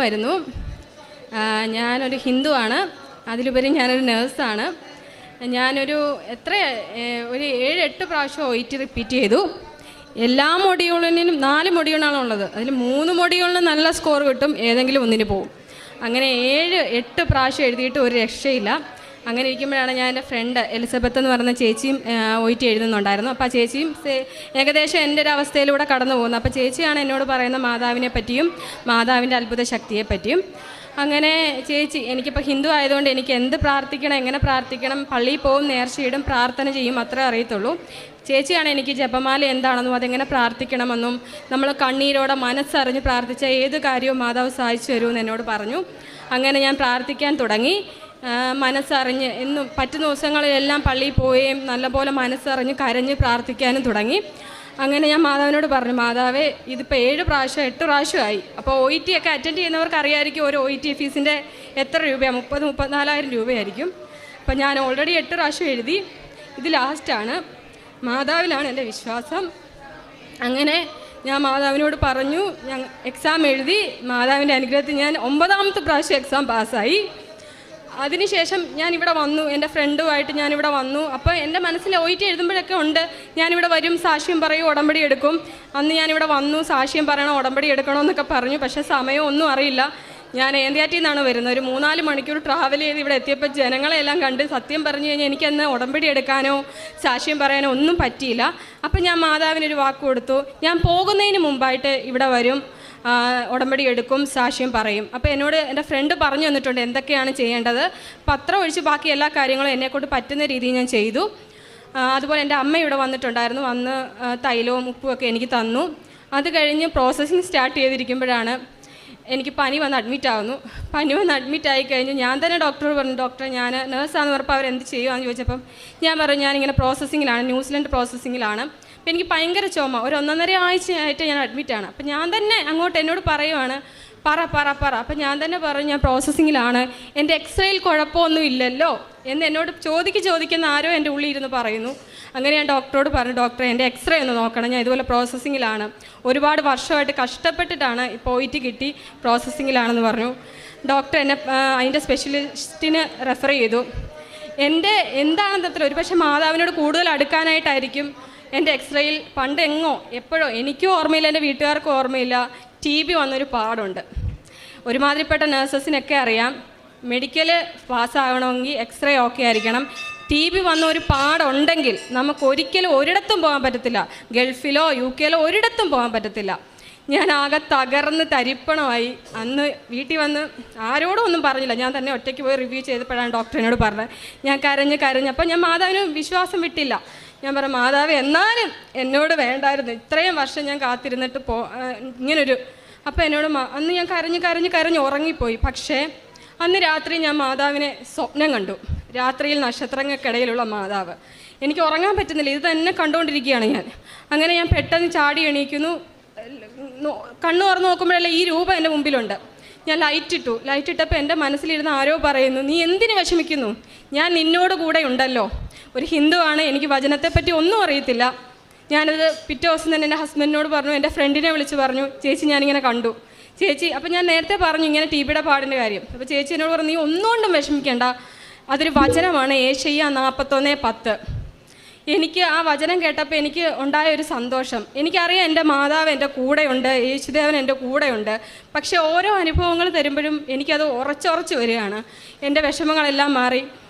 വരുന്നു. ഞാനൊരു ഹിന്ദുവാണ്, അതിലുപരി ഞാനൊരു നേഴ്സാണ്. ഞാനൊരു ഒരു 7-8 പ്രാവശ്യം OET റിപ്പീറ്റ് ചെയ്തു. എല്ലാ മൊഡ്യൂളിനും 4 മൊഡ്യൂളാണ് ഉള്ളത്. അതിൽ 3 മൊഡ്യൂളിന് നല്ല സ്കോർ കിട്ടും, ഏതെങ്കിലും ഒന്നിന് പോകും. അങ്ങനെ 7-8 പ്രാവശ്യം എഴുതിയിട്ട് ഒരു രക്ഷയില്ല. അങ്ങനെ ഇരിക്കുമ്പോഴാണ് ഞാൻ എൻ്റെ ഫ്രണ്ട് എലിസബത്ത് എന്ന് പറയുന്ന ചേച്ചിയും OET എഴുതുന്നുണ്ടായിരുന്നു. അപ്പോൾ ആ ചേച്ചിയും ഏകദേശം എൻ്റെ ഒരു അവസ്ഥയിലൂടെ കടന്നു പോകുന്നു. അപ്പോൾ ചേച്ചിയാണ് എന്നോട് പറയുന്ന മാതാവിനെ പറ്റിയും മാതാവിൻ്റെ അത്ഭുത ശക്തിയെ പറ്റിയും. അങ്ങനെ ചേച്ചി, എനിക്കിപ്പോൾ ഹിന്ദു ആയതുകൊണ്ട് എനിക്ക് എന്ത് പ്രാർത്ഥിക്കണം, എങ്ങനെ പ്രാർത്ഥിക്കണം, പള്ളിയിൽ പോവും, നേർച്ചയിടും, പ്രാർത്ഥന ചെയ്യും, അത്രേ അറിയത്തുള്ളൂ. ചേച്ചിയാണ് എനിക്ക് ജപമാല എന്താണെന്നും അതെങ്ങനെ പ്രാർത്ഥിക്കണമെന്നും നമ്മൾ കണ്ണീരോടെ മനസ്സറിഞ്ഞ് പ്രാർത്ഥിച്ച ഏത് കാര്യവും മാതാവ് സഹായിച്ചു തരുമെന്ന് എന്നോട് പറഞ്ഞു. അങ്ങനെ ഞാൻ പ്രാർത്ഥിക്കാൻ തുടങ്ങി. മനസ്സറിഞ്ഞ് എന്നും പറ്റുന്ന ദിവസങ്ങളിലെല്ലാം പള്ളിയിൽ പോവുകയും നല്ലപോലെ മനസ്സറിഞ്ഞ് കരഞ്ഞ് പ്രാർത്ഥിക്കാനും തുടങ്ങി. അങ്ങനെ ഞാൻ മാതാവിനോട് പറഞ്ഞു, മാതാവേ ഇതിപ്പോൾ 7 പ്രാവശ്യം 8 പ്രാവശ്യമായി. അപ്പോൾ OET ഒക്കെ അറ്റൻഡ് ചെയ്യുന്നവർക്ക് അറിയാമായിരിക്കും ഒരു OET ഫീസിൻ്റെ എത്ര രൂപയാണ്, 30-34,000 രൂപയായിരിക്കും. അപ്പോൾ ഞാൻ ഓൾറെഡി 8 പ്രാവശ്യം എഴുതി, ഇത് ലാസ്റ്റാണ്. മാതാവിലാണ് എൻ്റെ വിശ്വാസം. അങ്ങനെ ഞാൻ മാതാവിനോട് പറഞ്ഞു, ഞാൻ എക്സാം എഴുതി. മാതാവിൻ്റെ അനുഗ്രഹത്തിൽ ഞാൻ 9ാമത്തെ പ്രാവശ്യം എക്സാം പാസ്സായി. അതിനുശേഷം ഞാനിവിടെ വന്നു, എൻ്റെ ഫ്രണ്ടുമായിട്ട് ഞാനിവിടെ വന്നു. അപ്പോൾ എൻ്റെ മനസ്സിൽ OET എഴുതുമ്പോഴൊക്കെ ഉണ്ട്, ഞാനിവിടെ വരും, സാക്ഷ്യം പറയും, ഉടമ്പടി എടുക്കും. അന്ന് ഞാനിവിടെ വന്നു, സാക്ഷ്യം പറയണം, ഉടമ്പടി എടുക്കണമെന്നൊക്കെ പറഞ്ഞു. പക്ഷേ സമയം ഒന്നും അറിയില്ല. ഞാൻ ഏന്ത്യാറ്റിൽ നിന്നാണ് വരുന്നത്. ഒരു 3-4 മണിക്കൂർ ട്രാവൽ ചെയ്ത് ഇവിടെ എത്തിയപ്പോൾ ജനങ്ങളെല്ലാം കണ്ട് സത്യം പറഞ്ഞു കഴിഞ്ഞാൽ എനിക്കന്ന് ഉടമ്പടി എടുക്കാനോ സാക്ഷ്യം പറയാനോ ഒന്നും പറ്റിയില്ല. അപ്പം ഞാൻ മാതാവിനൊരു വാക്ക് കൊടുത്തു, ഞാൻ പോകുന്നതിന് മുമ്പായിട്ട് ഇവിടെ വരും, ഉടമ്പടി എടുക്കും, സാക്ഷ്യം പറയും. അപ്പോൾ എന്നോട് എൻ്റെ ഫ്രണ്ട് പറഞ്ഞു തന്നിട്ടുണ്ട് എന്തൊക്കെയാണ് ചെയ്യേണ്ടത്. പത്രം ഒഴിച്ച് ബാക്കി എല്ലാ കാര്യങ്ങളും എന്നെക്കൊണ്ട് പറ്റുന്ന രീതിയിൽ ഞാൻ ചെയ്തു. അതുപോലെ എൻ്റെ അമ്മ ഇവിടെ വന്നിട്ടുണ്ടായിരുന്നു, വന്ന് തൈലവും ഉപ്പുമൊക്കെ എനിക്ക് തന്നു. അത് കഴിഞ്ഞ് പ്രോസസ്സിങ് സ്റ്റാർട്ട് ചെയ്തിരിക്കുമ്പോഴാണ് എനിക്ക് പനി വന്ന് അഡ്മിറ്റാവുന്നു. പനി വന്ന് അഡ്മിറ്റായി കഴിഞ്ഞ് ഞാൻ തന്നെ ഡോക്ടറോട് പറഞ്ഞു, ഡോക്ടറെ ഞാൻ നേഴ്സാണെന്ന് പറഞ്ഞപ്പോൾ അവരെന്ത് ചെയ്യുകയെന്ന് ചോദിച്ചപ്പം ഞാൻ പറഞ്ഞു, ഞാനിങ്ങനെ പ്രോസസ്സിങ്ങിലാണ്, ന്യൂസിലൻഡ് പ്രോസസ്സിങ്ങിലാണ്. അപ്പോൾ എനിക്ക് ഭയങ്കര ചുമ, ഒരു 1.5 ആഴ്ചയായിട്ട് ഞാൻ അഡ്മിറ്റാണ്. അപ്പോൾ ഞാൻ തന്നെ അങ്ങോട്ട് എന്നോട് പറയുവാണ്, പറ. അപ്പം ഞാൻ തന്നെ പറഞ്ഞു, ഞാൻ പ്രോസസ്സിങ്ങിലാണ്, എൻ്റെ എക്സ്റേയിൽ കുഴപ്പമൊന്നും ഇല്ലല്ലോ എന്ന് എന്നോട് ചോദിക്കുന്ന ആരോ എൻ്റെ ഉള്ളിൽ ഇരുന്ന് പറയുന്നു. അങ്ങനെ ഞാൻ ഡോക്ടറോട് പറഞ്ഞു, ഡോക്ടറെ എൻ്റെ എക്സ്റേ ഒന്ന് നോക്കണം, ഞാൻ ഇതുപോലെ പ്രോസസ്സിങ്ങിലാണ്, ഒരുപാട് വർഷമായിട്ട് കഷ്ടപ്പെട്ടിട്ടാണ് ഇപ്പോൾ OET കിട്ടി, പ്രോസസ്സിങ്ങിലാണെന്ന് പറഞ്ഞു. ഡോക്ടർ എന്നെ അതിൻ്റെ സ്പെഷ്യലിസ്റ്റിന് റെഫർ ചെയ്തു. എൻ്റെ എന്താണെന്നത്ര ഒരു പക്ഷേ മാതാവിനോട് കൂടുതൽ അടുക്കാനായിട്ടായിരിക്കും എൻ്റെ എക്സ്റേയിൽ എപ്പോഴോ എനിക്കും ഓർമ്മയില്ല, എൻ്റെ വീട്ടുകാർക്കും ഓർമ്മയില്ല, TB വന്നൊരു പാടുണ്ട്. ഒരുമാതിരിപ്പെട്ട നഴ്സസിനൊക്കെ അറിയാം, മെഡിക്കൽ പാസ്സാകണമെങ്കിൽ എക്സ്റേ ഓക്കെ ആയിരിക്കണം. TB വന്ന ഒരു പാടുണ്ടെങ്കിൽ നമുക്ക് ഒരിക്കലും ഒരിടത്തും പോകാൻ പറ്റത്തില്ല, ഗൾഫിലോ UK ഒരിടത്തും പോകാൻ പറ്റത്തില്ല. ഞാൻ ആകെ തകർന്ന് തരിപ്പണമായി. അന്ന് വീട്ടിൽ വന്ന് ആരോടും ഒന്നും പറഞ്ഞില്ല, ഞാൻ തന്നെ ഒറ്റയ്ക്ക് പോയി റിവ്യൂ ചെയ്തപ്പോഴാണ് ഡോക്ടറിനോട് പറഞ്ഞത്. ഞാൻ കരഞ്ഞപ്പോൾ ഞാൻ മാതാവിന് വിശ്വാസം വിട്ടില്ല. ഞാൻ പറഞ്ഞു, മാതാവ് എന്നാലും എന്നോട് വേണ്ടായിരുന്നു, ഇത്രയും വർഷം ഞാൻ കാത്തിരുന്നിട്ട് ഇങ്ങനൊരു. അപ്പോൾ എന്നോട് അന്ന് ഞാൻ കരഞ്ഞ് ഉറങ്ങിപ്പോയി. പക്ഷേ അന്ന് രാത്രി ഞാൻ മാതാവിനെ സ്വപ്നം കണ്ടു. രാത്രിയിൽ നക്ഷത്രങ്ങൾക്കിടയിലുള്ള മാതാവ്. എനിക്ക് ഉറങ്ങാൻ പറ്റുന്നില്ല, ഇത് തന്നെ കണ്ടുകൊണ്ടിരിക്കുകയാണ് ഞാൻ. അങ്ങനെ ഞാൻ പെട്ടെന്ന് ചാടി എണീക്കുന്നു. കണ്ണു തുറന്ന് നോക്കുമ്പോഴല്ലേ ഈ രൂപം എൻ്റെ മുമ്പിലുണ്ട്. ഞാൻ ലൈറ്റ് ഇട്ടപ്പോൾ എൻ്റെ മനസ്സിലിരുന്ന് ആരോ പറയുന്നു, നീ എന്തിനു വിഷമിക്കുന്നു, ഞാൻ നിന്നോട് കൂടെ ഉണ്ടല്ലോ. ഒരു ഹിന്ദുവാണ്, എനിക്ക് വചനത്തെപ്പറ്റി ഒന്നും അറിയത്തില്ല. ഞാനത് പിറ്റേ ദിവസം തന്നെ എൻ്റെ ഹസ്ബൻഡിനോട് പറഞ്ഞു, എൻ്റെ ഫ്രണ്ടിനെ വിളിച്ച് പറഞ്ഞു, ചേച്ചി ഞാനിങ്ങനെ കണ്ടു. ചേച്ചി, അപ്പം ഞാൻ നേരത്തെ പറഞ്ഞു ഇങ്ങനെ TBയുടെ പാടിൻ്റെ കാര്യം. അപ്പോൾ ചേച്ചി എന്നോട് പറഞ്ഞു, നീ ഒന്നുകൊണ്ടും വിഷമിക്കേണ്ട, അതൊരു വചനമാണ്, ഏശയ്യ 41:10. എനിക്ക് ആ വചനം കേട്ടപ്പോൾ എനിക്ക് ഉണ്ടായ ഒരു സന്തോഷം. എനിക്കറിയാം എൻ്റെ മാതാവ് എൻ്റെ കൂടെയുണ്ട്, യേശുദേവൻ എൻ്റെ കൂടെയുണ്ട്. പക്ഷേ ഓരോ അനുഭവങ്ങൾ തരുമ്പോഴും എനിക്കത് ഉറച്ചുറച്ച് വരികയാണ്. എൻ്റെ വിഷമങ്ങളെല്ലാം മാറി.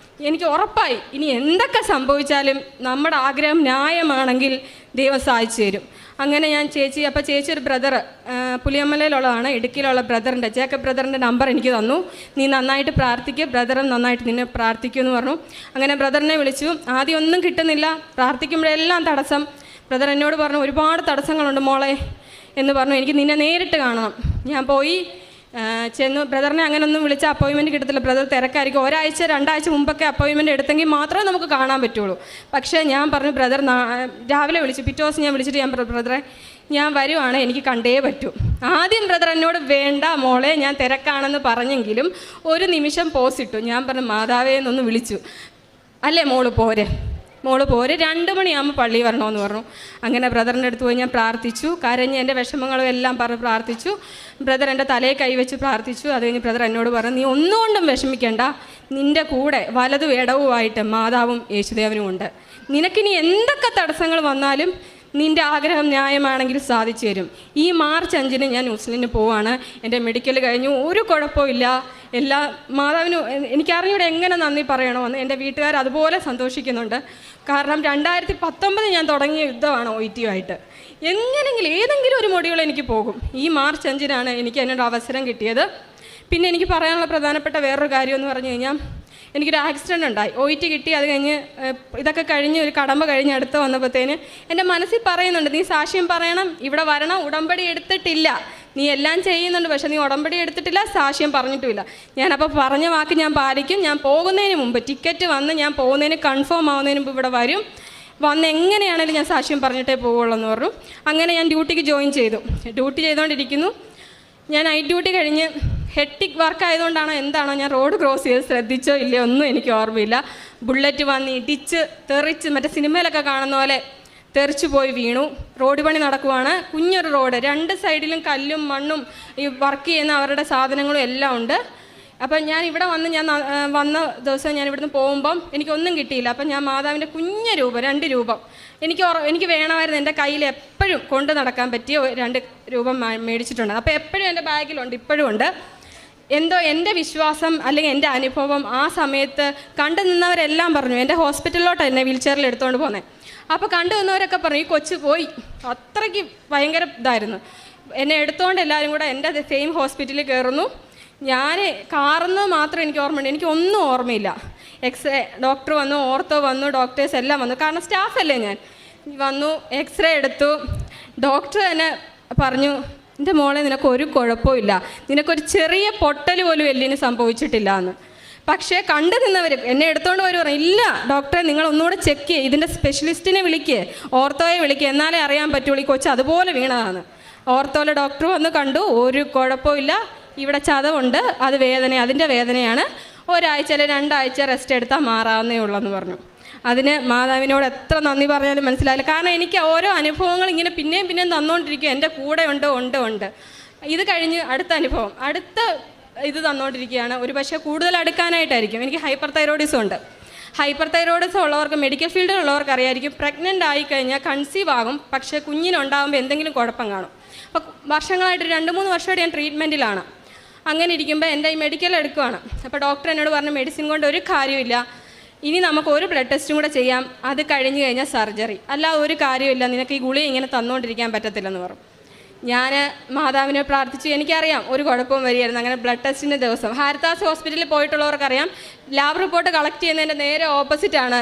എനിക്ക് ഉറപ്പായി ഇനി എന്തൊക്കെ സംഭവിച്ചാലും നമ്മുടെ ആഗ്രഹം ന്യായമാണെങ്കിൽ ദൈവം സഹായിച്ചു തരും. അങ്ങനെ ഞാൻ ചേച്ചി ഒരു ബ്രദർ പുലിയമ്മലയിലുള്ളതാണ്, ഇടുക്കിയിലുള്ള ബ്രദറിൻ്റെ, ജേക്കബ് ബ്രദറിൻ്റെ നമ്പർ എനിക്ക് തന്നു. നീ നന്നായിട്ട് പ്രാർത്ഥിക്കുക, ബ്രദറും നന്നായിട്ട് നിന്നെ പ്രാർത്ഥിക്കുമെന്ന് പറഞ്ഞു. അങ്ങനെ ബ്രദറിനെ വിളിച്ചു. ആദ്യം ഒന്നും കിട്ടുന്നില്ല, പ്രാർത്ഥിക്കുമ്പോഴെല്ലാം തടസ്സം. ബ്രദർ എന്നോട് പറഞ്ഞു, ഒരുപാട് തടസ്സങ്ങളുണ്ട് മോളെ എന്ന് പറഞ്ഞു, എനിക്ക് നിന്നെ നേരിട്ട് കാണണം. ഞാൻ പോയി ചെന്നു. ബ്രദറിനെ അങ്ങനെ ഒന്നും വിളിച്ച അപ്പോയിൻമെൻറ്റ് കിട്ടത്തില്ല, ബ്രദർ തിരക്കായിരിക്കും. 1-2 ആഴ്ച മുമ്പൊക്കെ അപ്പോയിൻമെൻറ്റ് എടുത്തെങ്കിൽ മാത്രമേ നമുക്ക് കാണാൻ പറ്റുള്ളൂ. പക്ഷേ ഞാൻ പറഞ്ഞു, ബ്രദർ രാവിലെ വിളിച്ചു. പിറ്റേ ദിവസം ഞാൻ വിളിച്ചിട്ട് ഞാൻ ബ്രദറെ ഞാൻ വരുവാണ്, എനിക്ക് കണ്ടേ പറ്റൂ. ആദ്യം ബ്രദർ എന്നോട് വേണ്ട മോളെ, ഞാൻ തിരക്കാണെന്ന് പറഞ്ഞെങ്കിലും ഒരു നിമിഷം പോസിട്ടു. ഞാൻ പറഞ്ഞു, മാതാവേ എന്നൊന്ന് വിളിച്ചു. അല്ലേ മോള് പോരെ, മോള് പോര് 2 മണിയാകുമ്പോൾ പള്ളിയിൽ വരണമെന്ന് പറഞ്ഞു. അങ്ങനെ ബ്രദറിൻ്റെ അടുത്ത് പോയി ഞാൻ പ്രാർത്ഥിച്ചു. കരഞ്ഞ് എൻ്റെ വിഷമങ്ങളും എല്ലാം പറഞ്ഞ് പ്രാർത്ഥിച്ചു. ബ്രദർ എൻ്റെ തലയിൽ കൈവച്ച് പ്രാർത്ഥിച്ചു. അത് കഴിഞ്ഞ് ബ്രദർ എന്നോട് പറഞ്ഞു, നീ ഒന്നുകൊണ്ടും വിഷമിക്കേണ്ട, നിൻ്റെ കൂടെ വലതും ഇടവുമായിട്ട് മാതാവും യേശുദേവനും ഉണ്ട്. നിനക്കിനി എന്തൊക്കെ തടസ്സങ്ങൾ വന്നാലും നിൻ്റെ ആഗ്രഹം ന്യായമാണെങ്കിൽ സാധിച്ചു തരും. ഈ മാർച്ച് 5 ഞാൻ ന്യൂസിലൻഡിന് പോവാണ്. എൻ്റെ മെഡിക്കൽ കഴിഞ്ഞു, ഒരു കുഴപ്പമില്ല. എല്ലാ മാതാവിനും എനിക്കറിഞ്ഞൂടെ എങ്ങനെ നന്ദി പറയണമെന്ന്. എൻ്റെ വീട്ടുകാർ അതുപോലെ സന്തോഷിക്കുന്നുണ്ട്. കാരണം 2019 ഞാൻ തുടങ്ങിയ യുദ്ധമാണ് OIT-യുമായിട്ട്. എങ്ങനെയെങ്കിലും ഏതെങ്കിലും ഒരു മൊഡ്യൂൾ എനിക്ക് പോകും. ഈ മാർച്ച് 5 എനിക്ക് അതിനൊരു അവസരം കിട്ടിയത്. പിന്നെ എനിക്ക് പറയാനുള്ള പ്രധാനപ്പെട്ട വേറൊരു കാര്യം എന്ന് പറഞ്ഞു കഴിഞ്ഞാൽ, എനിക്കൊരു ആക്സിഡൻ്റ് ഉണ്ടായി. OIT കിട്ടി. അത് കഴിഞ്ഞ് ഇതൊക്കെ കഴിഞ്ഞ് ഒരു കടമ്പ കഴിഞ്ഞ് അടുത്ത് വന്നപ്പോഴത്തേന് എൻ്റെ മനസ്സിൽ പറയുന്നുണ്ട്, നീ സാക്ഷ്യം പറയണം, ഇവിടെ വരണം, ഉടമ്പടി എടുത്തിട്ടില്ല, നീ എല്ലാം ചെയ്യുന്നുണ്ട്, പക്ഷേ നീ ഉടമ്പടി എടുത്തിട്ടില്ല, സാക്ഷ്യം പറഞ്ഞിട്ടുമില്ല. ഞാനപ്പോൾ പറഞ്ഞ വാക്ക് ഞാൻ പാലിക്കും. ഞാൻ പോകുന്നതിന് മുമ്പ് ടിക്കറ്റ് വന്ന് ഞാൻ പോകുന്നതിന് കൺഫേം ആവുന്നതിന് മുമ്പ് ഇവിടെ വരും, വന്ന് എങ്ങനെയാണെങ്കിലും ഞാൻ സാക്ഷ്യം പറഞ്ഞിട്ടേ പോവുള്ളൂ എന്ന് പറഞ്ഞു. അങ്ങനെ ഞാൻ ഡ്യൂട്ടിക്ക് ജോയിൻ ചെയ്തു. ഡ്യൂട്ടി ചെയ്തുകൊണ്ടിരിക്കുന്നു. ഞാൻ നൈറ്റ് ഡ്യൂട്ടി കഴിഞ്ഞ് ഹെക്ടിക് വർക്ക് ആയതുകൊണ്ടാണോ എന്താണോ ഞാൻ റോഡ് ക്രോസ് ചെയ്ത് ശ്രദ്ധിച്ചോ ഇല്ലയോ ഒന്നും എനിക്ക് ഓർമ്മയില്ല. ബുള്ളറ്റ് വന്ന് ഇടിച്ച് തെറിച്ച് മറ്റേ സിനിമയിലൊക്കെ കാണുന്ന പോലെ തെറിച്ചു പോയി വീണു. റോഡ് പണി നടക്കുവാണ്. കുഞ്ഞൊരു റോഡ്, 2 സൈഡിലും കല്ലും മണ്ണും ഈ വർക്ക് ചെയ്യുന്ന അവരുടെ സാധനങ്ങളും എല്ലാം ഉണ്ട്. അപ്പം ഞാൻ ഇവിടെ വന്ന ദിവസം ഞാൻ ഇവിടുന്ന് പോകുമ്പം എനിക്കൊന്നും കിട്ടിയില്ല. അപ്പം ഞാൻ മാതാവിൻ്റെ കുഞ്ഞ രൂപം 2 രൂപം എനിക്ക് വേണമായിരുന്നു. എൻ്റെ കയ്യിൽ എപ്പോഴും കൊണ്ട് നടക്കാൻ പറ്റിയ 2 രൂപം മേടിച്ചിട്ടുണ്ട്. അപ്പോൾ എപ്പോഴും എൻ്റെ ബാഗിലുണ്ട്, ഇപ്പോഴും ഉണ്ട്. എന്തോ എൻ്റെ വിശ്വാസം അല്ലെങ്കിൽ എൻ്റെ അനുഭവം ആ സമയത്ത് കണ്ടു നിന്നവരെല്ലാം പറഞ്ഞു. എൻ്റെ ഹോസ്പിറ്റലിലോട്ട് എന്നെ വീൽ ചെയറിൽ എടുത്തുകൊണ്ട് പോകുന്നത്. അപ്പോൾ കണ്ടു നിന്നവരൊക്കെ പറഞ്ഞു, ഈ കൊച്ചു പോയി. അത്രയ്ക്ക് ഭയങ്കര ഇതായിരുന്നു. എന്നെ എടുത്തുകൊണ്ട് എല്ലാവരും കൂടെ എൻ്റെ സെയിം ഹോസ്പിറ്റലിൽ കയറുന്നു. ഞാൻ കാറുന്നത് മാത്രം എനിക്ക് ഓർമ്മയുണ്ട്, എനിക്കൊന്നും ഓർമ്മയില്ല. എക്സ്റേ ഡോക്ടർ വന്നു, ഓർത്തോ വന്നു, ഡോക്ടേഴ്സ് എല്ലാം വന്നു. കാരണം സ്റ്റാഫല്ലേ ഞാൻ. വന്നു, എക്സ്റേ എടുത്തു. ഡോക്ടർ തന്നെ പറഞ്ഞു, എൻ്റെ മോളെ നിനക്കൊരു കുഴപ്പമില്ല, നിനക്കൊരു ചെറിയ പൊട്ടൽ പോലും എല്ലിന് സംഭവിച്ചിട്ടില്ല എന്ന്. പക്ഷേ കണ്ടു നിന്നവർ എന്നെ എടുത്തുകൊണ്ട് വരും പറഞ്ഞു, ഇല്ല ഡോക്ടറെ നിങ്ങൾ ഒന്നുകൂടെ ചെക്ക് ചെയ്യുക, ഇതിൻ്റെ സ്പെഷ്യലിസ്റ്റിനെ വിളിക്കുക, ഓർത്തോയെ വിളിക്കുക, എന്നാലേ അറിയാൻ പറ്റുള്ളൂ ഈ കൊച്ച് അതുപോലെ വീണതാണ്. ഓർത്തോയിലെ ഡോക്ടർ വന്ന് കണ്ടു, ഒരു കുഴപ്പമില്ല, ഇവിടെ ചതവുണ്ട്, അത് അതിൻ്റെ വേദനയാണ്, 1 ആഴ്ച അല്ലെങ്കിൽ 2 ആഴ്ച റെസ്റ്റ് എടുത്താൽ മാറാവുന്നേ ഉള്ളെന്ന് പറഞ്ഞു. അതിന് മാതാവിനോട് എത്ര നന്ദി പറഞ്ഞാലും മനസ്സിലായില്ല. കാരണം എനിക്ക് ഓരോ അനുഭവങ്ങൾ ഇങ്ങനെ പിന്നെയും തന്നുകൊണ്ടിരിക്കും. എൻ്റെ കൂടെ ഉണ്ട്. ഇത് കഴിഞ്ഞ് അടുത്ത അനുഭവം, അടുത്ത ഇത് തന്നുകൊണ്ടിരിക്കുകയാണ്. ഒരു പക്ഷേ കൂടുതൽ അടുക്കാനായിട്ടായിരിക്കും. എനിക്ക് ഹൈപ്പർ തൈറോയിഡിസം ഉണ്ട്. ഹൈപ്പർ തൈറോയിഡിസം ഉള്ളവർക്ക്, മെഡിക്കൽ ഫീൽഡിലുള്ളവർക്ക് അറിയായിരിക്കും, പ്രഗ്നൻ്റ് ആയിക്കഴിഞ്ഞാൽ കൺസീവ് ആകും, പക്ഷേ കുഞ്ഞിനുണ്ടാകുമ്പോൾ എന്തെങ്കിലും കുഴപ്പം കാണും. അപ്പോൾ വർഷങ്ങളായിട്ട് 2-3 വർഷമായിട്ട് ഞാൻ ട്രീറ്റ്മെൻറ്റിലാണ്. അങ്ങനെ ഇരിക്കുമ്പോൾ എൻ്റെ ഈ മെഡിക്കൽ എടുക്കുകയാണ്. അപ്പോൾ ഡോക്ടർ എന്നോട് പറഞ്ഞു, മെഡിസിൻ കൊണ്ട് ഒരു കാര്യമില്ല, ഇനി നമുക്ക് ഒരു ബ്ലഡ് ടെസ്റ്റും കൂടെ ചെയ്യാം, അത് കഴിഞ്ഞ് കഴിഞ്ഞാൽ സർജറി, അല്ലാതെ ഒരു കാര്യമില്ല, നിനക്ക് ഈ ഗുളിക ഇങ്ങനെ തന്നുകൊണ്ടിരിക്കാൻ പറ്റത്തില്ലെന്ന് പറഞ്ഞു. ഞാൻ മാതാവിനെ പ്രാർത്ഥിച്ചു. എനിക്കറിയാം ഒരു കുഴപ്പവും വരികയായിരുന്നു. അങ്ങനെ ബ്ലഡ് ടെസ്റ്റിൻ്റെ ദിവസം ഹാരിതാസ് ഹോസ്പിറ്റലിൽ പോയിട്ടുള്ളവർക്കറിയാം, ലാബ് റിപ്പോർട്ട് കളക്ട് ചെയ്യുന്നതിൻ്റെ നേരെ ഓപ്പോസിറ്റാണ്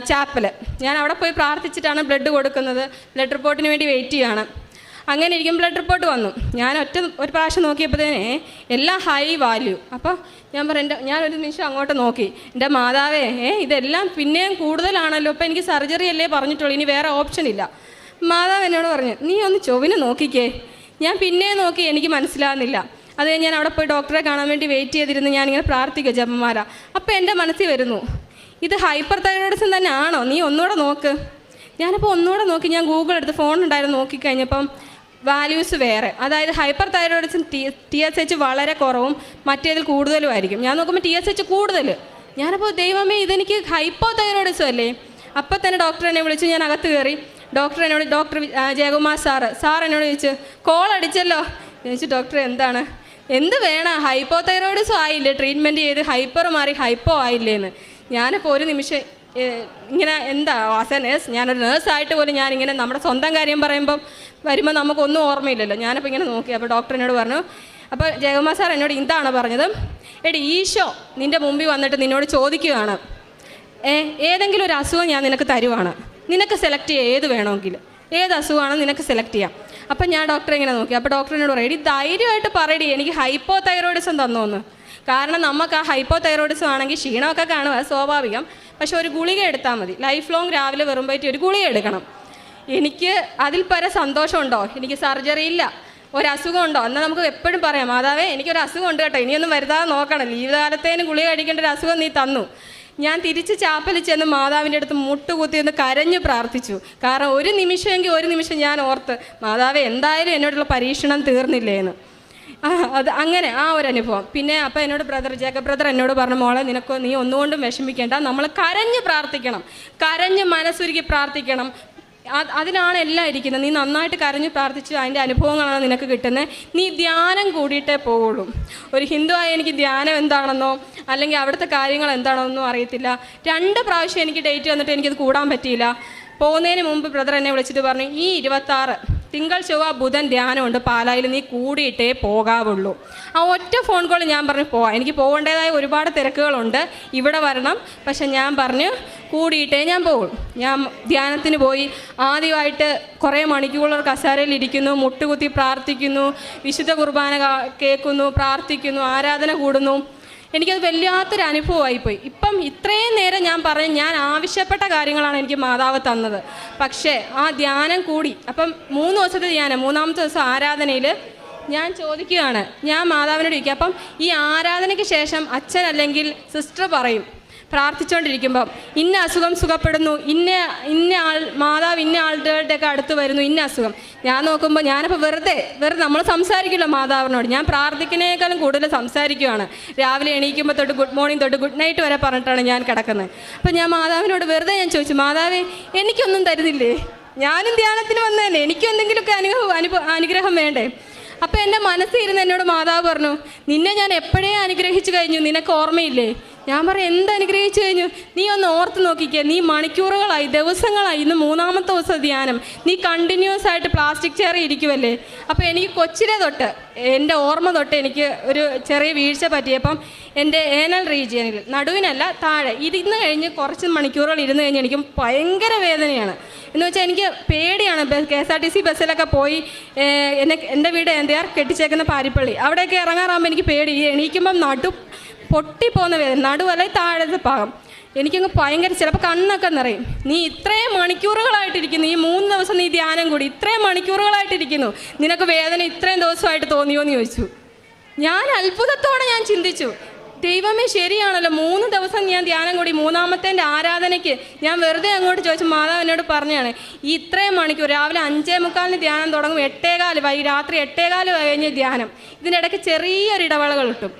ചാപ്പൽ. ഞാൻ അവിടെ പോയി പ്രാർത്ഥിച്ചിട്ടാണ് ബ്ലഡ് കൊടുക്കുന്നത്. ബ്ലഡ് റിപ്പോർട്ടിന് വേണ്ടി വെയിറ്റ് ചെയ്യുകയാണ്. അങ്ങനെ ഇരിക്കും ബ്ലഡ് റിപ്പോർട്ട് വന്നു. ഞാൻ ഒരു പ്രാവശ്യം നോക്കിയപ്പോഴത്തേനെ എല്ലാം ഹൈ വാല്യൂ. അപ്പോൾ ഞാനൊരു നിമിഷം അങ്ങോട്ട് നോക്കി, എൻ്റെ മാതാവേ ഇതെല്ലാം പിന്നെയും കൂടുതലാണല്ലോ, അപ്പോൾ എനിക്ക് സർജറി അല്ലേ പറഞ്ഞിട്ടുള്ളൂ, ഇനി വേറെ ഓപ്ഷൻ ഇല്ല. മാതാവ് എന്നോട് പറഞ്ഞു, നീ ഒന്ന് ചൊവ്വിന് നോക്കിക്കേ. ഞാൻ പിന്നെയും നോക്കി, എനിക്ക് മനസ്സിലാകുന്നില്ല. അത് കഴിഞ്ഞ് ഞാൻ അവിടെ പോയി ഡോക്ടറെ കാണാൻ വേണ്ടി വെയിറ്റ് ചെയ്തിരുന്ന് ഞാനിങ്ങനെ പ്രാർത്ഥിക്കുക ജപമാല. അപ്പോൾ എൻ്റെ മനസ്സിൽ വരുന്നു, ഇത് ഹൈപ്പർ തൈറോയിഡിസം തന്നെ ആണോ, നീ ഒന്നുകൂടെ നോക്ക്. ഞാനപ്പോൾ ഒന്നുകൂടെ നോക്കി, ഞാൻ ഗൂഗിൾ എടുത്ത് ഫോൺ ഉണ്ടായിരുന്നു, നോക്കിക്കഴിഞ്ഞപ്പം വാല്യൂസ് വേറെ. അതായത് ഹൈപ്പർ തൈറോയിഡിസം TSH വളരെ കുറവും മറ്റേതിൽ കൂടുതലുമായിരിക്കും. ഞാൻ നോക്കുമ്പോൾ TSH കൂടുതൽ. ഞാനപ്പോൾ ദൈവമേ ഇതെനിക്ക് ഹൈപ്പോ തൈറോയിഡിസം അല്ലേ. അപ്പോൾ തന്നെ ഡോക്ടർ എന്നെ വിളിച്ചു. ഞാൻ അകത്ത് കയറി. ഡോക്ടർ ജയകുമാർ സാർ എന്നോട് ചോദിച്ചു, കോൾ അടിച്ചല്ലോ. ചോദിച്ചു, ഡോക്ടർ എന്ത് വേണം, ഹൈപ്പോ തൈറോയിഡിസം ആയില്ലേ, ട്രീറ്റ്മെൻറ്റ് ചെയ്ത് ഹൈപ്പർ മാറി ഹൈപ്പോ ആയില്ലേന്ന്. ഞാനിപ്പോൾ ഒരു നിമിഷം ഇങ്ങനെ ആസ് എ നേഴ്സ്, ഞാനൊരു നേഴ്സായിട്ട് പോലും ഞാനിങ്ങനെ നമ്മുടെ സ്വന്തം കാര്യം വരുമ്പോൾ നമുക്കൊന്നും ഓർമ്മയില്ലല്ലോ. ഞാനപ്പോൾ ഇങ്ങനെ നോക്കി. അപ്പോൾ ഡോക്ടർ എന്നോട് പറഞ്ഞു, അപ്പോൾ ജയകുമാർ സാർ എന്നോട് ഇതാണ് പറഞ്ഞത്, എടി ഈശോ നിൻ്റെ മുമ്പിൽ വന്നിട്ട് നിന്നോട് ചോദിക്കുകയാണ്, ഏതെങ്കിലും ഒരു അസുഖം ഞാൻ നിനക്ക് തരുവാണ്, നിനക്ക് സെലക്ട് ചെയ്യാം, ഏത് വേണമെങ്കിൽ, ഏത് അസുഖമാണെന്ന് നിനക്ക് സെലക്ട് ചെയ്യാം. അപ്പം ഞാൻ ഡോക്ടറെ ഇങ്ങനെ നോക്കി. അപ്പോൾ ഡോക്ടർ എന്നോട് പറയും, എടി ധൈര്യമായിട്ട് പറയടി എനിക്ക് ഹൈപ്പോ തൈറോയിഡിസം തന്നോന്ന്. കാരണം നമുക്ക് ആ ഹൈപ്പോ തൈറോയിഡിസം ആണെങ്കിൽ ക്ഷീണമൊക്കെ കാണും, അത് സ്വാഭാവികം. പക്ഷെ ഒരു ഗുളിക എടുത്താൽ മതി, ലൈഫ് ലോങ് രാവിലെ വെറുമ്പോഴേറ്റ് ഒരു ഗുളിക എടുക്കണം. എനിക്ക് അതിൽ പര സന്തോഷമുണ്ടോ? എനിക്ക് സർജറി ഇല്ല, ഒരസുഖം ഉണ്ടോ? എന്നാൽ നമുക്ക് എപ്പോഴും പറയാം, മാതാവേ എനിക്കൊരു അസുഖം ഉണ്ട് കേട്ടോ, ഇനിയൊന്നും വരുത്താതെ നോക്കണം, ജീവിതകാലത്തേനും ഗുളിക കഴിക്കേണ്ട ഒരു അസുഖം നീ തന്നു, ഞാൻ തിരിച്ച് ചാപ്പലിൽ ചെന്ന് മാതാവിൻ്റെ അടുത്ത് മുട്ടുകുത്തി ഒന്ന് കരഞ്ഞു പ്രാർത്ഥിച്ചു. കാരണം ഒരു നിമിഷം ഞാൻ ഓർത്ത്, മാതാവേ എന്തായാലും എന്നോടുള്ള പരീക്ഷണം തീർന്നില്ലേന്ന്. അത് അങ്ങനെ ആ ഒരു അനുഭവം. പിന്നെ അപ്പം എന്നോട് ജേക്കബ് ബ്രദർ എന്നോട് പറഞ്ഞു, മോളെ നീ ഒന്നുകൊണ്ടും വിഷമിക്കേണ്ട, നമ്മൾ കരഞ്ഞ് പ്രാർത്ഥിക്കണം, കരഞ്ഞ് മനസ്സുരുക്കി പ്രാർത്ഥിക്കണം. അതിനാണ് എല്ലാം ഇരിക്കുന്നത്. നീ നന്നായിട്ട് കരഞ്ഞ് പ്രാർത്ഥിച്ചു, അതിൻ്റെ അനുഭവങ്ങളാണ് നിനക്ക് കിട്ടുന്നത്. നീ ധ്യാനം കൂടിയിട്ടേ പോവുള്ളൂ. ഒരു ഹിന്ദുവായി എനിക്ക് ധ്യാനം എന്താണെന്നോ അല്ലെങ്കിൽ അവിടുത്തെ കാര്യങ്ങൾ എന്താണെന്നോ അറിയത്തില്ല. 2 പ്രാവശ്യം എനിക്ക് ഡേറ്റ് വന്നിട്ട് എനിക്കത് കൂടാൻ പറ്റിയില്ല. പോകുന്നതിന് മുമ്പ് ബ്രദർ എന്നെ വിളിച്ചിട്ട് പറഞ്ഞു, ഈ 26 തിങ്കൾ ചൊവ്വ ബുധൻ ധ്യാനമുണ്ട് പാലായിൽ, നീ കൂടിയിട്ടേ പോകാവുള്ളൂ. ആ ഒറ്റ ഫോൺ കോൾ ഞാൻ പറഞ്ഞു പോവാം, എനിക്ക് പോകേണ്ടതായ ഒരുപാട് തിരക്കുകളുണ്ട്, ഇവിടെ വരണം. പക്ഷെ ഞാൻ പറഞ്ഞു കൂടിയിട്ടേ ഞാൻ പോകും. ഞാൻ ധ്യാനത്തിന് പോയി. ആദ്യമായിട്ട് കുറേ മണിക്കൂറുകൾ കസേരയിൽ ഇരിക്കുന്നു, മുട്ടുകുത്തി പ്രാർത്ഥിക്കുന്നു, വിശുദ്ധ കുർബാന കേൾക്കുന്നു, പ്രാർത്ഥിക്കുന്നു, ആരാധന കൂടുന്നു. എനിക്കത് വല്ലാത്തൊരു അനുഭവമായിപ്പോയി. ഇപ്പം ഇത്രയും നേരം ഞാൻ ആവശ്യപ്പെട്ട കാര്യങ്ങളാണ് എനിക്ക് മാതാവ് തന്നത്. പക്ഷേ ആ ധ്യാനം കൂടി. അപ്പം 3 ദിവസത്തെ ധ്യാനം, 3-ാമത്തെ ദിവസം ആരാധനയിൽ ഞാൻ ചോദിക്കുകയാണ്, ഞാൻ മാതാവിനോട് ചോദിക്കുക, അപ്പം ഈ ആരാധനയ്ക്ക് ശേഷം അച്ഛൻ അല്ലെങ്കിൽ സിസ്റ്റർ പറയും പ്രാർത്ഥിച്ചുകൊണ്ടിരിക്കുമ്പം ഇന്ന അസുഖം സുഖപ്പെടുന്നു, ഇന്ന ആൾ മാതാവ് ഇന്ന ആളുകളുടെയൊക്കെ അടുത്ത് വരുന്നു, ഇന്ന അസുഖം. ഞാൻ നോക്കുമ്പോൾ ഞാനപ്പോൾ വെറുതെ നമ്മൾ സംസാരിക്കില്ല മാതാവിനോട്. ഞാൻ പ്രാർത്ഥിക്കുന്നതിനേക്കാളും കൂടുതൽ സംസാരിക്കുകയാണ്. രാവിലെ എണീക്കുമ്പോൾ തൊട്ട് ഗുഡ് മോർണിംഗ് തൊട്ട് ഗുഡ് നൈറ്റ് വരെ പറഞ്ഞിട്ടാണ് ഞാൻ കിടക്കുന്നത്. അപ്പം ഞാൻ മാതാവിനോട് വെറുതെ ഞാൻ ചോദിച്ചു, മാതാവേ എനിക്കൊന്നും തരുന്നില്ലേ? ഞാനും ധ്യാനത്തിന് വന്നതന്നെ, എനിക്കും എന്തെങ്കിലുമൊക്കെ അനുഗ്രഹം വേണ്ടേ? അപ്പോൾ എൻ്റെ മനസ്സിരുന്ന് എന്നോട് മാതാവ് പറഞ്ഞു, നിന്നെ ഞാൻ എപ്പോഴേ അനുഗ്രഹിച്ചു കഴിഞ്ഞു, നിനക്ക് ഓർമ്മയില്ലേ? ഞാൻ പറഞ്ഞു, എന്തനുഗ്രഹിച്ചു കഴിഞ്ഞു? നീ ഒന്ന് ഓർത്ത് നോക്കിക്കേ, നീ മണിക്കൂറുകളായി, ദിവസങ്ങളായി, ഇന്ന് 3-ാമത്തെ ദിവസം ധ്യാനം, നീ കണ്ടിന്യൂസ് ആയിട്ട് പ്ലാസ്റ്റിക് ചെയറിൽ ഇരിക്കുമല്ലേ? അപ്പോൾ എനിക്ക് കൊച്ചിലെ തൊട്ട് എൻ്റെ ഓർമ്മ തൊട്ട് എനിക്ക് ഒരു ചെറിയ വീഴ്ച പറ്റിയപ്പം എൻ്റെ ഏനൽ റീജിയനിൽ, നടുവിനല്ല താഴെ, ഇരുന്ന് കഴിഞ്ഞ് കുറച്ച് മണിക്കൂറുകൾ ഇരുന്ന് കഴിഞ്ഞ് എനിക്ക് ഭയങ്കര വേദനയാണ്. എന്ന് വെച്ചാൽ എനിക്ക് പേടിയാണ്. KSRTC ബസ്സിലൊക്കെ പോയി എൻ്റെ വീട് കെട്ടിച്ചേക്കുന്ന പാരിപ്പള്ളി, അവിടെയൊക്കെ ഇറങ്ങാറാകുമ്പോൾ എനിക്ക് പേടി. എണീക്കുമ്പം പൊട്ടിപ്പോകുന്ന വേദന, നടുവല്ല താഴത്തെ ഭാഗം, എനിക്കങ്ങ് ഭയങ്കര, ചിലപ്പോൾ കണ്ണൊക്കെ നിറയും. നീ ഇത്രയും മണിക്കൂറുകളായിട്ടിരിക്കുന്നു, ഈ 3 ദിവസം നീ ധ്യാനം കൂടി ഇത്രയും മണിക്കൂറുകളായിട്ടിരിക്കുന്നു, നിനക്ക് വേദന ഇത്രയും ദിവസമായിട്ട് തോന്നിയോ എന്ന് ചോദിച്ചു. ഞാൻ അത്ഭുതത്തോടെ ഞാൻ ചിന്തിച്ചു, ദൈവമേ ശരിയാണല്ലോ, 3 ദിവസം ഞാൻ ധ്യാനം കൂടി, 3-ാമത്തെ ആരാധനയ്ക്ക് ഞാൻ വെറുതെ അങ്ങോട്ട് ചോദിച്ചു. മാതാവ് എന്നോട് പറഞ്ഞാണ്, ഈ ഇത്രയും മണിക്കൂർ, രാവിലെ 5:45 ധ്യാനം തുടങ്ങും, 8:15 രാത്രി 8:15 കഴിഞ്ഞ് ധ്യാനം, ഇതിനിടയ്ക്ക് ചെറിയൊരു ഇടവേളകൾ കിട്ടും.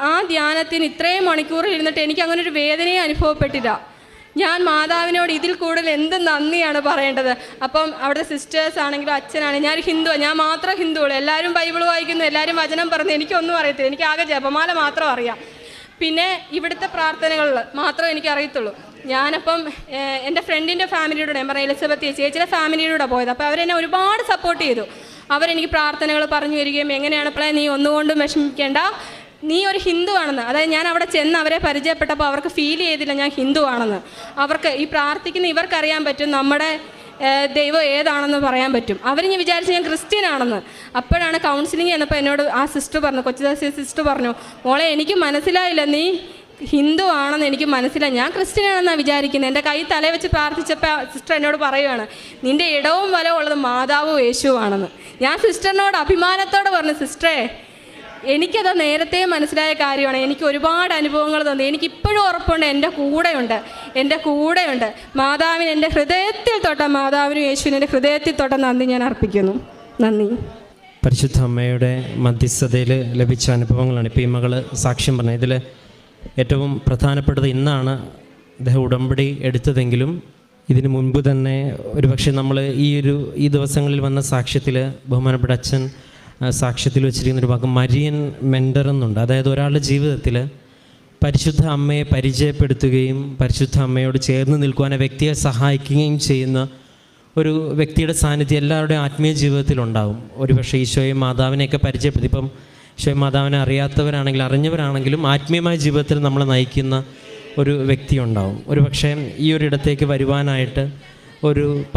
ആ ധ്യാനത്തിന് ഇത്രയും മണിക്കൂർ ഇരുന്നിട്ട് എനിക്ക് അങ്ങനെ ഒരു വേദനയെ അനുഭവപ്പെട്ടില്ല. ഞാൻ മാതാവിനോട് ഇതിൽ കൂടുതൽ എന്ത് നന്ദിയാണ് പറയേണ്ടത്. അപ്പം അവിടുത്തെ സിസ്റ്റേഴ്സ് ആണെങ്കിലും അച്ഛനാണെങ്കിലും, ഞാൻ ഹിന്ദുവാണ്, ഞാൻ മാത്രം ഹിന്ദുവുള്ളൂ. എല്ലാവരും ബൈബിൾ വായിക്കുന്നു, എല്ലാവരും വചനം പറഞ്ഞു, എനിക്കൊന്നും അറിയത്തില്ല, എനിക്ക് ആകെ ജപമാല മാത്രം അറിയാം. പിന്നെ ഇവിടുത്തെ പ്രാർത്ഥനകളിൽ മാത്രമേ എനിക്ക് അറിയത്തുള്ളൂ. ഞാനപ്പം എൻ്റെ ഫ്രണ്ടിൻ്റെ ഫാമിലിയുടെ, ഞാൻ പറഞ്ഞ എലിസബത്ത് ചേച്ചിയുടെ ഫാമിലിയുടെ പോയത്. അപ്പോൾ അവരെന്നെ ഒരുപാട് സപ്പോർട്ട് ചെയ്തു. അവരെനിക്ക് പ്രാർത്ഥനകൾ പറഞ്ഞു തരികയും, എങ്ങനെയാണ് നീ ഒന്നുകൊണ്ടും വിഷമിക്കേണ്ട, നീ ഒരു ഹിന്ദു ആണെന്ന്. അതായത് ഞാൻ അവിടെ ചെന്ന് അവരെ പരിചയപ്പെട്ടപ്പോൾ അവർക്ക് ഫീൽ ചെയ്തില്ല ഞാൻ ഹിന്ദു ആണെന്ന്. അവർക്ക് ഈ പ്രാർത്ഥിക്കുന്ന ഇവർക്കറിയാൻ പറ്റും നമ്മുടെ ദൈവം ഏതാണെന്ന് പറയാൻ പറ്റും. അവരിങ്ങനെ വിചാരിച്ച് ഞാൻ ക്രിസ്ത്യൻ ആണെന്ന്. അപ്പോഴാണ് കൗൺസിലിംഗ് ചെന്നപ്പോൾ എന്നോട് ആ സിസ്റ്റർ പറഞ്ഞു, കൊച്ചുദാസി സിസ്റ്റർ പറഞ്ഞു, മോളെ എനിക്ക് മനസ്സിലായില്ല നീ ഹിന്ദു ആണെന്ന് എനിക്ക് മനസ്സിലായി, ഞാൻ ക്രിസ്ത്യനാണെന്നാണ് വിചാരിക്കുന്നത്. എൻ്റെ കൈ തല വെച്ച് പ്രാർത്ഥിച്ചപ്പോൾ സിസ്റ്റർ എന്നോട് പറയുകയാണ്, നിൻ്റെ ഇടവും വലവും ഉള്ളത് മാതാവും യേശുവാണെന്ന്. ഞാൻ സിസ്റ്ററിനോട് അഭിമാനത്തോടെ പറഞ്ഞു, സിസ്റ്ററെ എനിക്കത് നേരത്തെ മനസ്സിലായ കാര്യമാണ്, എനിക്ക് ഒരുപാട് അനുഭവങ്ങൾ തന്നു, എനിക്കിപ്പോഴും ഉറപ്പുണ്ട് എൻ്റെ കൂടെയുണ്ട് മാതാവിന്. എൻ്റെ ഹൃദയത്തിൽ തൊട്ട മാതാവിനും യേശുവിനും എൻ്റെ ഹൃദയത്തിൽ തൊട്ട നന്ദി ഞാൻ അർപ്പിക്കുന്നു. നന്ദി. പരിശുദ്ധ അമ്മയുടെ മധ്യസ്ഥതയിൽ ലഭിച്ച അനുഭവങ്ങളാണ് ഇപ്പോൾ ഈ മകൾ സാക്ഷ്യം പറഞ്ഞത്. ഇതിൽ ഏറ്റവും പ്രധാനപ്പെട്ടത്, ഇന്നാണ് അദ്ദേഹം ഉടമ്പടി എടുത്തതെങ്കിലും ഇതിനു മുൻപ് തന്നെ ഒരുപക്ഷെ നമ്മൾ ഈ ദിവസങ്ങളിൽ വന്ന സാക്ഷ്യത്തിൽ ബഹുമാനപ്പെട്ട അച്ഛൻ സാക്ഷ്യത്തിൽ വെച്ചിരിക്കുന്നൊരു ഭാഗം മരിയൻ മെൻറ്റർ എന്നുണ്ട്. അതായത് ഒരാളുടെ ജീവിതത്തിൽ പരിശുദ്ധ അമ്മയെ പരിചയപ്പെടുത്തുകയും പരിശുദ്ധ അമ്മയോട് ചേർന്ന് നിൽക്കുവാൻ വ്യക്തിയെ സഹായിക്കുകയും ചെയ്യുന്ന ഒരു വ്യക്തിയുടെ സാന്നിധ്യം എല്ലാവരുടെയും ആത്മീയ ജീവിതത്തിലുണ്ടാകും. ഒരുപക്ഷെ ഈശോയെ മാതാവിനെയൊക്കെ പരിചയപ്പെടുത്തി, ഇപ്പം ഈശോയെ മാതാവിനെ അറിയാത്തവരാണെങ്കിലും അറിഞ്ഞവരാണെങ്കിലും ആത്മീയമായ ജീവിതത്തിൽ നമ്മളെ നയിക്കുന്ന ഒരു വ്യക്തി ഉണ്ടാവും. ഒരുപക്ഷെ ഈ ഒരിടത്തേക്ക് വരുവാനായിട്ട്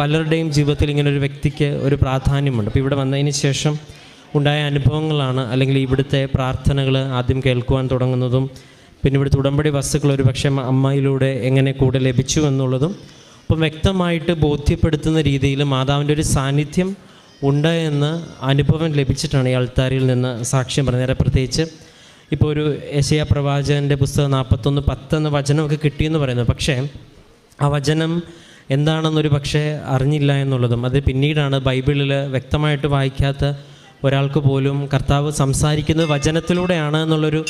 പലരുടെയും ജീവിതത്തിൽ ഇങ്ങനൊരു വ്യക്തിക്ക് ഒരു പ്രാധാന്യമുണ്ട്. അപ്പോൾ ഇവിടെ വന്നതിന് ശേഷം ഉണ്ടായ അനുഭവങ്ങളാണ്, അല്ലെങ്കിൽ ഇവിടുത്തെ പ്രാർത്ഥനകൾ ആദ്യം കേൾക്കുവാൻ തുടങ്ങുന്നതും പിന്നെ ഇവിടുത്തെ ഉടമ്പടി വസ്തുക്കൾ ഒരു പക്ഷേ അമ്മയിലൂടെ എങ്ങനെ കൂടെ ലഭിച്ചു എന്നുള്ളതും അപ്പം വ്യക്തമായിട്ട് ബോധ്യപ്പെടുത്തുന്ന രീതിയിൽ മാതാവിൻ്റെ ഒരു സാന്നിധ്യം ഉണ്ട് എന്ന് അനുഭവം ലഭിച്ചിട്ടാണ് ഈ അൾത്താരയിൽ നിന്ന് സാക്ഷ്യം പറഞ്ഞത്. പ്രത്യേകിച്ച് ഇപ്പോൾ ഒരു യെശയ്യാ പ്രവാചകൻ്റെ പുസ്തകം 41:10 എന്ന വചനമൊക്കെ കിട്ടിയെന്ന് പറയുന്നത്. പക്ഷേ ആ വചനം എന്താണെന്നൊരു പക്ഷേ അറിഞ്ഞില്ല എന്നുള്ളതും, അത് പിന്നീടാണ് ബൈബിളിൽ വ്യക്തമായിട്ട് വായിക്കാത്ത ഒരാൾക്ക് പോലും കർത്താവ് സംസാരിക്കുന്നത് വചനത്തിലൂടെയാണ് എന്നുള്ളൊരു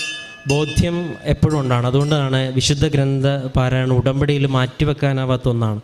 ബോധ്യം എപ്പോഴും ഉണ്ടാണ്. അതുകൊണ്ടാണ് വിശുദ്ധ ഗ്രന്ഥ പാരായണം ഉടമ്പടിയിൽ മാറ്റിവെക്കാനാവാത്ത ഒന്നാണ്.